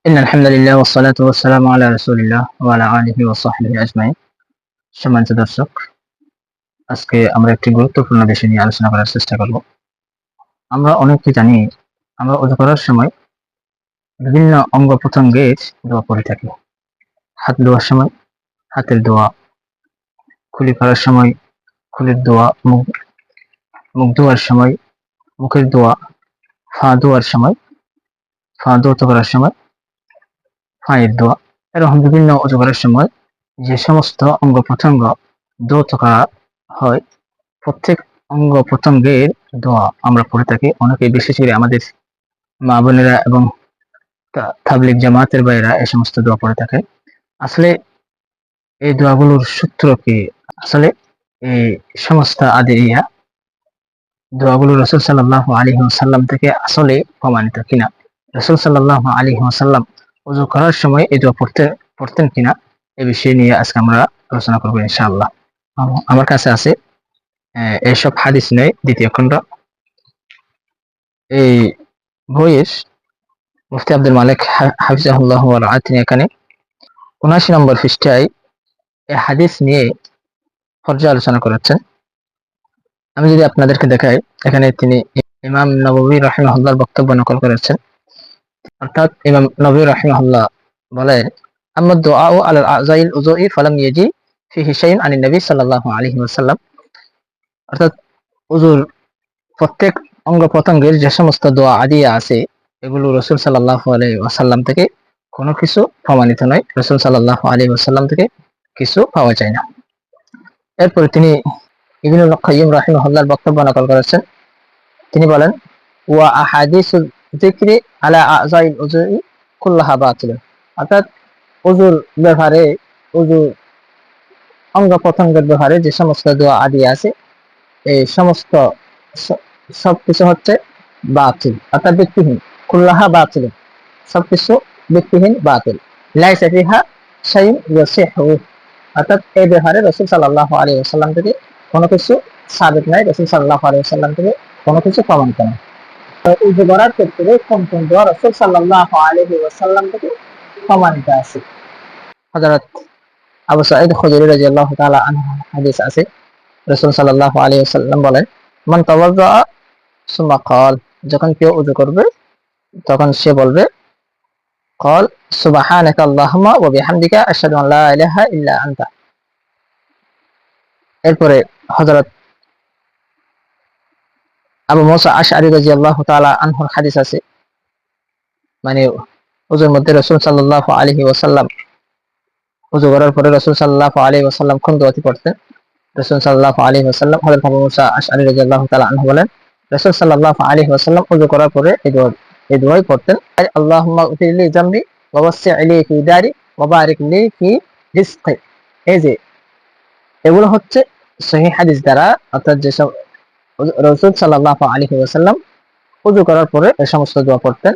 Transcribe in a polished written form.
إن الحمد لله والصلاة والسلام على رسول الله وعلى آله وصحبه أجمعين। সম্মানিত দর্শক, আজকে আমরা একটি গুরুত্বপূর্ণ বিষয় নিয়ে আলোচনা করার চেষ্টা করব। আমরা অনেকে জানি, আমরা ওযু করার সময় বিভিন্ন অঙ্গ প্রত্যঙ্গের দোয়া পড়ে থাকি। হাত ধোয়ার সময় হাতের দোয়া, কুলি করার সময় কুলির দোয়া, মুখ ধোয়ার সময় মুখের দোয়া, পা ধোয়ার সময় পা ধৌত করার সময় পায়ের দোয়া। এরকম বিভিন্ন ওযু করার সময় যে সমস্ত অঙ্গ প্রত্যঙ্গ ধৌত করা হয়, প্রত্যেক অঙ্গ প্রত্যঙ্গের দোয়া আমরা পড়ে থাকি। অনেকে, বিশেষ করে আমাদের মা বোনেরা এবং তাবলীগ জামাতের ভাইয়েরা এই সমস্ত দোয়া পড়ে থাকে। আসলে এই দোয়াগুলোর সূত্র কি? আসলে এই সমস্ত আদিয়া দোয়াগুলো রাসূল সাল্লাল্লাহু আলাইহি ওয়াসাল্লাম থেকে আসলে প্রমাণিত কিনা, রাসূল সাল্লাল্লাহু আলাইহি ওয়াসাল্লাম ওযু করার সময় এই দোয়া পড়তেন কিনা, এই বিষয় নিয়ে আজকে আমরা আলোচনা করব ইনশাআল্লাহ। আমার কাছে আছে এইসব হাদিস নেই দ্বিতীয় খণ্ড। এই বইয়ের মুফতি আব্দুল মালিক হাফিজাহুল্লাহ ওয়া রাআহ, তিনি এখানে ৭৯ নম্বর পৃষ্ঠায় এই হাদিস নিয়ে পর্যালোচনা করেছেন। আমি যদি আপনাদেরকে দেখাই, এখানে তিনি ইমাম নববী রাহিমাহুল্লাহর বক্তব্য নকল করেছেন। অর্থাৎ ইমাম নববী রাহিমাহুল্লাহ বলেন, আম্মা দুআউ আলাল আযাইল উযুই ফালাম ইয়াজি ফিহি শাইউন আনিন নবী সাল্লাল্লাহু আলাইহি ওয়াসাল্লাম। অর্থাৎ ওযুর প্রত্যেক অঙ্গ প্রত্যঙ্গের যে সমস্ত দোয়া আদিয়া আছে, এগুলো রাসূল সাল্লাল্লাহু আলাইহি ওয়াসাল্লাম থেকে কোনো কিছু প্রমাণিত নয়। রাসূল সাল্লাল্লাহু আলাইহি ওয়াসাল্লাম থেকে কিছু পাওয়া যায় না। এরপরে তিনি ইবনুল কাইয়্যিম রাহিমাহুল্লাহর বক্তব্য নকল করেছেন। তিনি বলেন, ওয়া আহাদিসুল যিকরি আলা আযাইল উযুই কুল্লাহা বাতিল। অর্থাৎ ওযুর ব্যাপারে, ওযু অঙ্গ প্রত্যঙ্গের ব্যাপারে যে সমস্ত দোয়া আদিয়া আছে, এই সমস্ত সবকিছু হচ্ছে বাতিল, অর্থাৎ ব্যক্তিহীন। কুল্লাহা বাতিল, সবকিছু ব্যক্তিহীন, বাতিল। লাইসা ফিহা শাইউন ইয়াসিহু। অর্থাৎ এই ব্যাপারে রাসূল সাল্লাল্লাহু আলাইহি ওয়াসাল্লাম থেকে কোনো কিছু সাবিত নাই, রাসূল সাল্লাল্লাহু আলাইহি ওয়াসাল্লাম থেকে কোনো কিছু প্রমাণিত নয়। ওযু করার ক্ষেত্রে কোন কোন দোয়া রাসূল সাল্লাল্লাহু আলাইহি ওয়াসাল্লাম থেকে প্রমাণিত আছে? হযরত আবু সাঈদ খুদরি রাদিয়াল্লাহু তাআলা আনহু হাদিস আছে, রাসূল সাল্লাল্লাহু আলাইহি ওয়াসাল্লাম বলেন, মান তাওয়াজ্জা সুম্মা ক্বাল, যখন কেউ ওযু করবে তখন সে বলবে, ক্বাল সুবহানাকা আল্লাহুম্মা ওয়া বিহামদিকা আশহাদু আন লা ইলাহা ইল্লা আনতা। এরপরে হযরত আবু মুসা আশআরী রাদিয়াল্লাহু তাআলা আনহুর হাদিস আছে, মানে ওযুর মধ্যে রাসূল সাল্লাল্লাহু আলাইহি ওয়াসাল্লাম ওযু করার পরে রাসূল সাল্লাল্লাহু আলাইহি ওয়াসাল্লাম কোন দোয়াটি পড়তেন? রাসূল সাল্লাল্লাহু আলাইহি ওয়াসাল্লাম, হযরত আবু মুসা আশআরী রাদিয়াল্লাহু তাআলা আনহু বলেন, রাসূল সাল্লাল্লাহু আলাইহি ওয়াসাল্লাম ওযু করার পরে এই দোয়াই পড়তেন, আল্লাহুম্মা ইগফির লি যামবি ওয়া ওয়াসসি' লি ফি দারি ওয়া বারিক লি ফি রিজকি। এই যে এগুলো হচ্ছে সহিহ হাদিস দ্বারা, অর্থাৎ যেসব রাসূল সাল্লাল্লাহু আলাইহি ওয়াসাল্লাম ওযু করার পরে এই সমস্ত দোয়া পড়তেন।